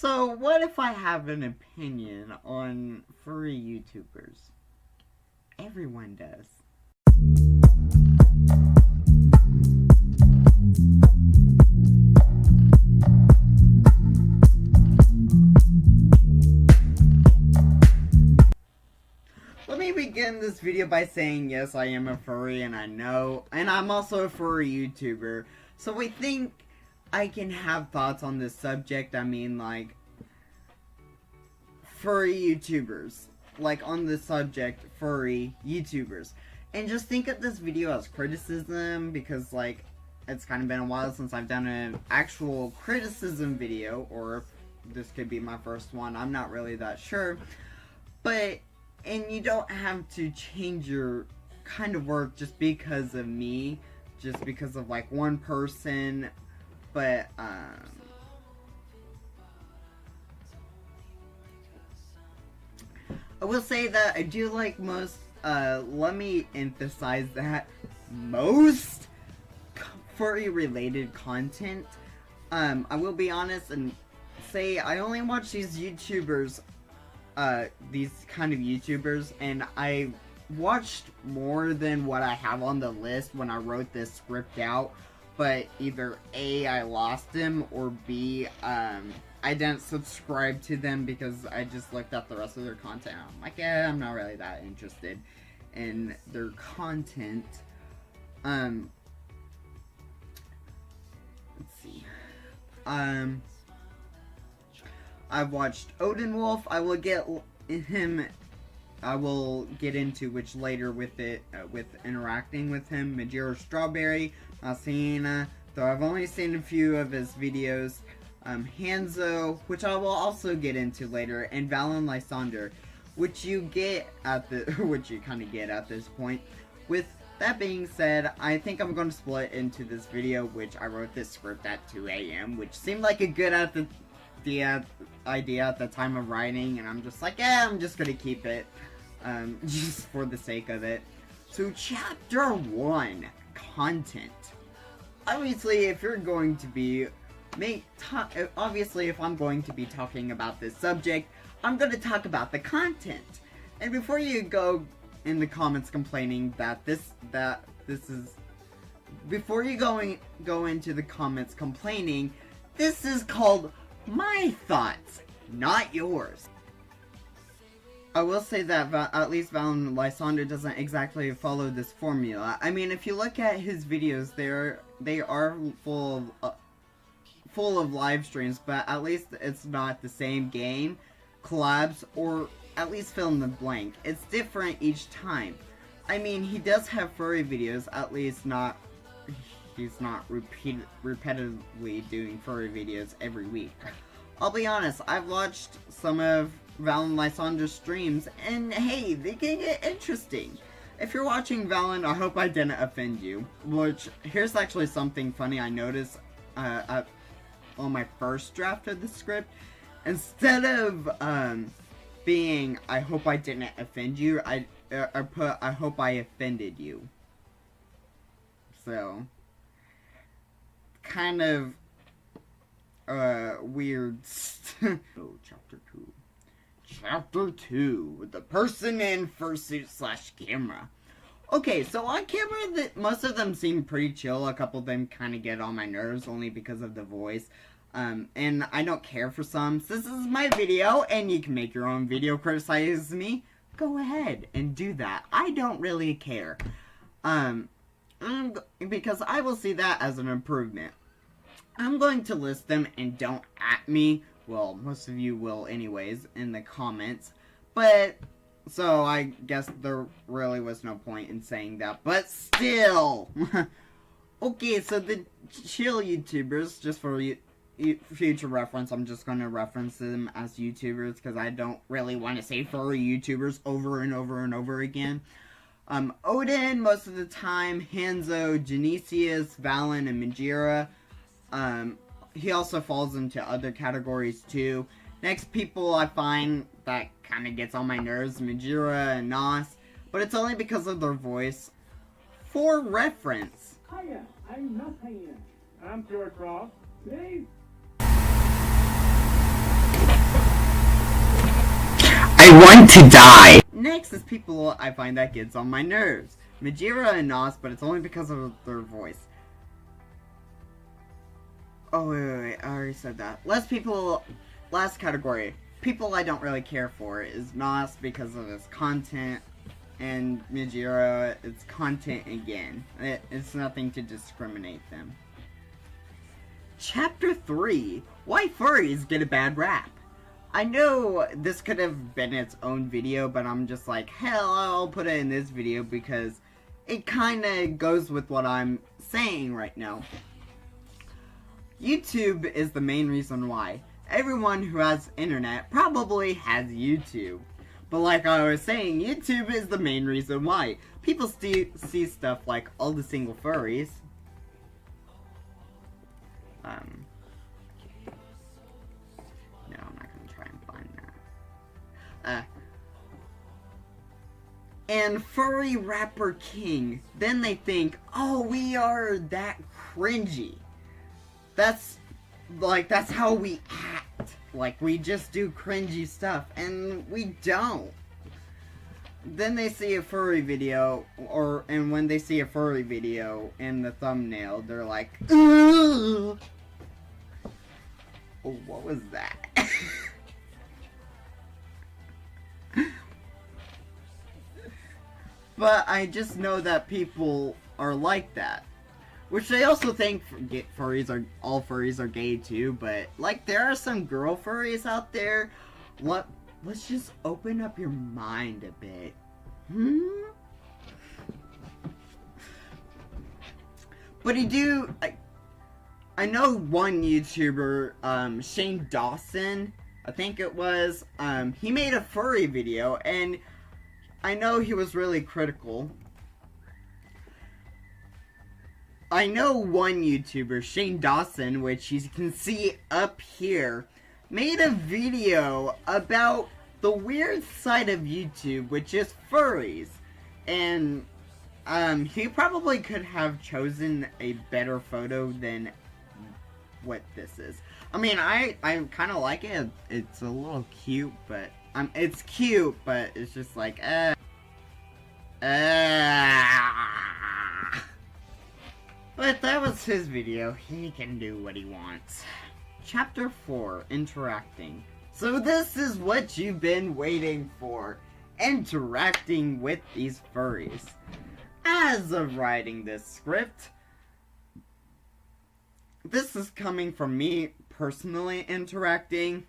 So, what if I have an opinion on furry YouTubers? Everyone does. Let me begin this video by saying yes, I am a furry, and I'm also a furry YouTuber. So we think I can have thoughts on this subject. I mean, like, furry YouTubers. Like, on this subject, furry YouTubers. And just think of this video as criticism, because, like, it's kind of been a while since I've done an actual criticism video, or this could be my first one, I'm not really that sure. But, and you don't have to change your kind of work just because of me, just because of, like, one person. But, I will say that I do like most, let me emphasize that, most furry-related content. I will be honest and say I only watch these YouTubers, these kind of YouTubers, and I watched more than what I have on the list when I wrote this script out. But either A, I lost them, or B, I didn't subscribe to them because I just looked at the rest of their content. I'm like, yeah, I'm not really that interested in their content. Let's see. I've watched Odin Wolf. I will get into which later with with interacting with him. Majiro Strawberry, Sienna, though I've only seen a few of his videos. Hanzo, which I will also get into later, and Weiss Wander, which you get at the, which you kind of get at this point. With that being said, I think I'm going to split into this video, which I wrote this script at 2 AM, which seemed like a good idea at the time of writing, and I'm just like, yeah, I'm just gonna keep it, just for the sake of it. So, Chapter 1, Content. Obviously, if you're going to be, obviously, if I'm going to be talking about this subject, I'm gonna talk about the content. And before you go in the comments complaining that before you go into the comments complaining, this is called my thoughts, not yours. I will say that at least Weiss Wander doesn't exactly follow this formula. I mean, if you look at his videos, they are full of live streams, but at least it's not the same game, collabs, or at least fill in the blank. It's different each time. I mean, he does have furry videos, at least not. He's not repetitively doing furry videos every week. I'll be honest, I've watched some of Weiss Wander's streams, and hey, they can get interesting. If you're watching Valen, I hope I didn't offend you. Which, here's actually something funny I noticed on my first draft of the script. Instead of being, I hope I didn't offend you, I put, I hope I offended you. So, kind of weird. Oh, Chapter 2. Chapter 2, the person in fursuit/camera. Okay, so on camera, most of them seem pretty chill. A couple of them kind of get on my nerves only because of the voice. And I don't care for some. So this is my video, and you can make your own video, criticize me. Go ahead and do that. I don't really care. Because I will see that as an improvement. I'm going to list them, and don't at me. Well, most of you will anyways in the comments. But, so I guess there really was no point in saying that. But still! Okay, so the Chilean Tubers, just for future reference, I'm just going to reference them as YouTubers because I don't really want to say furry YouTubers over and over and over again. Odin, most of the time, Hanzo, Genesius, Valen, and Majira. He also falls into other categories too. Next people I find that kind of gets on my nerves, Majira and Nos, but it's only because of their voice. For reference. Hiya, I'm not Hiya. I'm Pure Cross. Today I want to die. Next is people I find that gets on my nerves. Majira and Nos, but it's only because of their voice. Oh, wait, I already said that. Last category. People I don't really care for is Nos because of his content, and Majira, it's content again. It's nothing to discriminate them. Chapter 3. Why furries get a bad rap. I know this could have been its own video, but I'm just like, hell, I'll put it in this video because it kinda goes with what I'm saying right now. YouTube is the main reason why. Everyone who has internet probably has YouTube. But like I was saying, YouTube is the main reason why. People see stuff like all the single furries. No, I'm not gonna try and find that. And furry rapper king. Then they think, oh, we are that cringy. That's how we act. Like, we just do cringy stuff, and we don't. Then they see a furry video, and when they see a furry video in the thumbnail, they're like, ugh! Oh, what was that? But I just know that people are like that. Which I also think all furries are gay too, but like there are some girl furries out there. Let's just open up your mind a bit. But I know one YouTuber, Shane Dawson, I think it was, he made a furry video, and I know he was really critical. I know one YouTuber, Shane Dawson, which you can see up here, made a video about the weird side of YouTube, which is furries. And, he probably could have chosen a better photo than what this is. I mean, I kind of like it. It's a little cute, but, it's cute, but it's just like, But that was his video. He can do what he wants. Chapter 4, Interacting. So this is what you've been waiting for. Interacting with these furries. As of writing this script, this is coming from me personally interacting.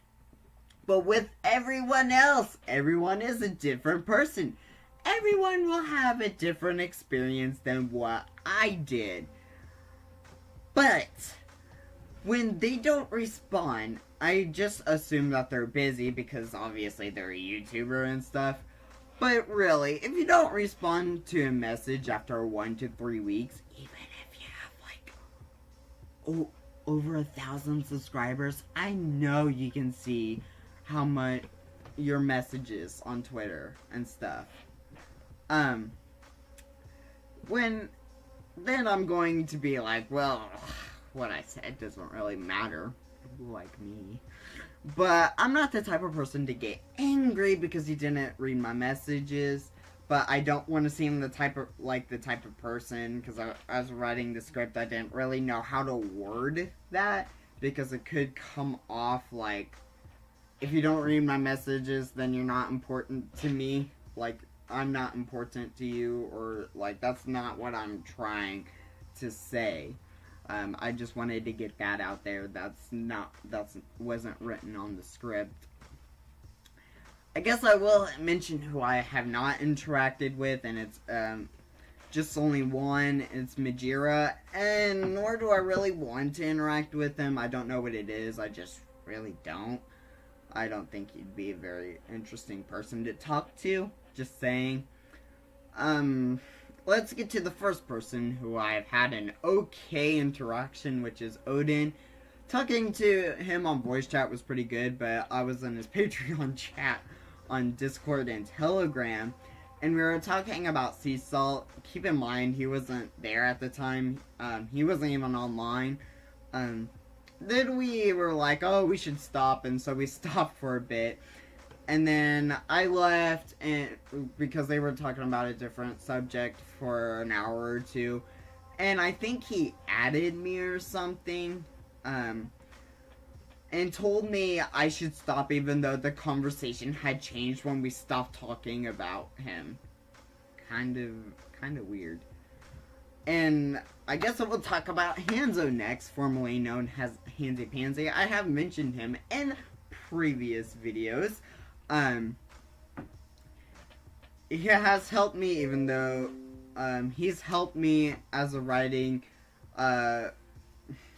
But with everyone else, everyone is a different person. Everyone will have a different experience than what I did. But when they don't respond, I just assume that they're busy because obviously they're a YouTuber and stuff. But really, if you don't respond to a message after 1 to 3 weeks, even if you have like over 1,000 subscribers, I know you can see how much your messages on Twitter and stuff. Then I'm going to be like, well, what I said doesn't really matter, like me. But I'm not the type of person to get angry because he didn't read my messages. But I don't want to seem the type of person, because I was writing the script, I didn't really know how to word that, because it could come off like, if you don't read my messages, then you're not important to me. Like, I'm not important to you, or like that's not what I'm trying to say. I just wanted to get that out there. That wasn't written on the script. I guess I will mention who I have not interacted with, and it's just only one. It's Majira, and nor do I really want to interact with him. I don't know what it is. I just really don't. I don't think he'd be a very interesting person to talk to. Just saying. Let's get to the first person who I've had an okay interaction, which is Odin. Talking to him on voice chat was pretty good, but I was in his Patreon chat on Discord and Telegram, and we were talking about sea salt. Keep in mind, he wasn't there at the time. He wasn't even online. Then we were like, oh, we should stop, and so we stopped for a bit. And then I left and because they were talking about a different subject for an hour or two. And I think he added me or something. And told me I should stop even though the conversation had changed when we stopped talking about him. Kind of weird. And I guess I will talk about Hanzo next, formerly known as Handsy Pansy. I have mentioned him in previous videos. He has helped me even though he's helped me as a writing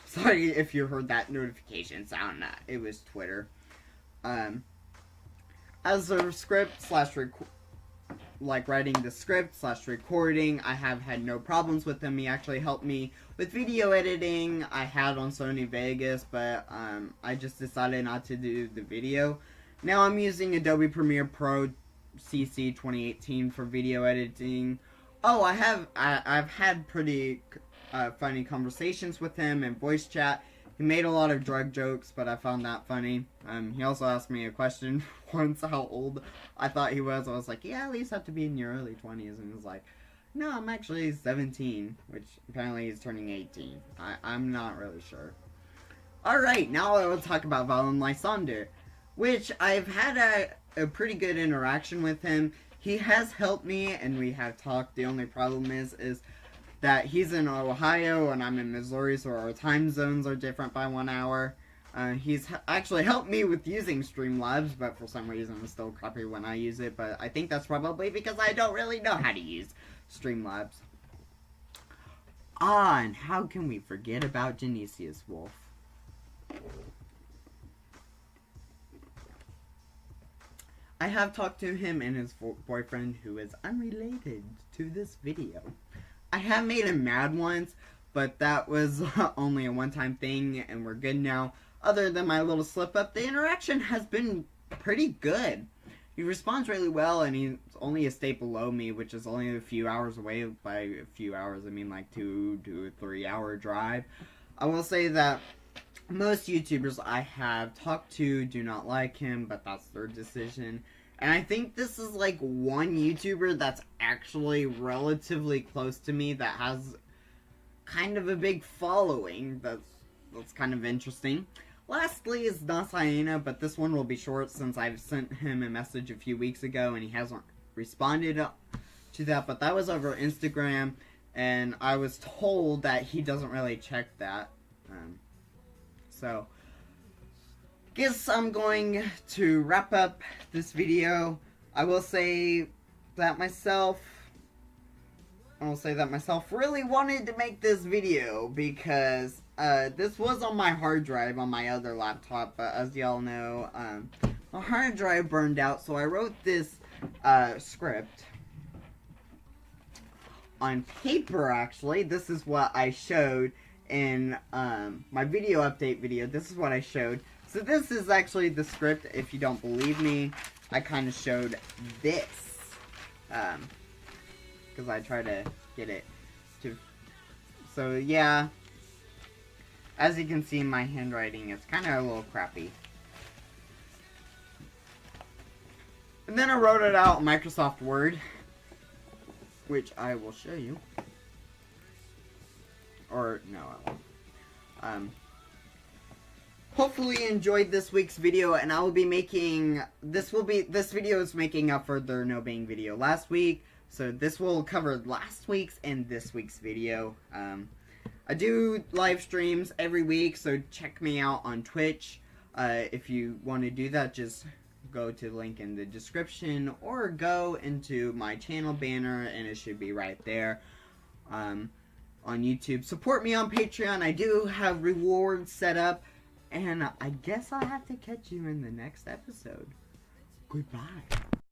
sorry if you heard that notification sound. It was Twitter. As a script slash writing the script slash recording, I have had no problems with him. He actually helped me with video editing. I had on Sony Vegas, but I just decided not to do the video. Now I'm using Adobe Premiere Pro CC 2018 for video editing. Oh, I've had pretty funny conversations with him in voice chat. He made a lot of drug jokes, but I found that funny. He also asked me a question once, how old I thought he was. I was like, yeah, at least have to be in your early 20s. And he was like, no, I'm actually 17, which apparently he's turning 18. I'm not really sure. Alright, now I will talk about Weiss Wander, which I've had a pretty good interaction with him. He has helped me, and we have talked. The only problem is that he's in Ohio and I'm in Missouri, so our time zones are different by 1 hour. He's actually helped me with using Streamlabs, but for some reason it's still crappy when I use it, but I think that's probably because I don't really know how to use Streamlabs. And how can we forget about Genesius Wolf? I have talked to him and his boyfriend, who is unrelated to this video. I have made him mad once, but that was only a one-time thing, and we're good now. Other than my little slip-up, the interaction has been pretty good. He responds really well, and he's only a state below me, which is only a few hours away. By a few hours, I mean like 2 to 3 hour drive. I will say that most YouTubers I have talked to do not like him, but that's their decision. And I think this is like one YouTuber that's actually relatively close to me that has kind of a big following. That's kind of interesting. Lastly is Nasaina, but this one will be short since I've sent him a message a few weeks ago and he hasn't responded to that. But that was over Instagram, and I was told that he doesn't really check that. So, guess I'm going to wrap up this video. I will say that myself really wanted to make this video because this was on my hard drive on my other laptop, but as y'all know, my hard drive burned out, so I wrote this script on paper. Actually, this is what I showed in my video update video. This is what I showed. So this is actually the script. If you don't believe me, I kind of showed this because I try to get it to. So yeah, as you can see, my handwriting is kind of a little crappy. And then I wrote it out in Microsoft Word, which I will show you. Or no, I won't. Hopefully you enjoyed this week's video, and I will be making, this video is making up for there no being video last week, so this will cover last week's and this week's video. I do live streams every week, so check me out on Twitch. If you want to do that, just go to the link in the description, or go into my channel banner, and it should be right there. On YouTube. Support me on Patreon. I do have rewards set up. And I guess I'll have to catch you in the next episode. Goodbye.